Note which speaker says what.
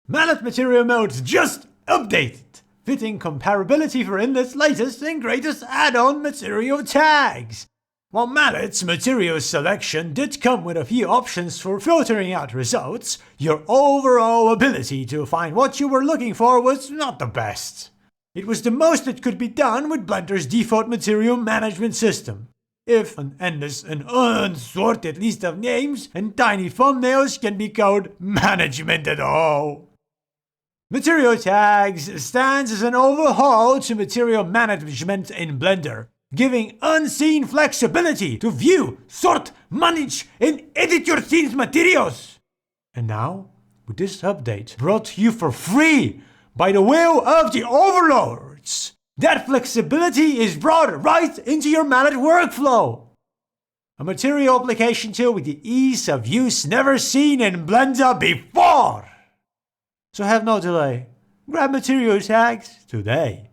Speaker 1: Mallet Material Modes just updated, fitting comparability for Inlet's latest and greatest add-on material tags. While Mallet's material selection did come with a few options for filtering out results, your overall ability to find what you were looking for was not the best. It was the most that could be done with Blender's default material management system. If an endless and unsorted list of names and tiny thumbnails can be called management at all. Material Tags stands as an overhaul to material management in Blender, giving unseen flexibility to view, sort, manage, and edit your scene's materials. And now, with this update brought to you for free by the will of the overlords, that flexibility is brought right into your Mallet workflow. A material application tool with the ease of use never seen in Blender before. So have no delay. Grab Material Tags today.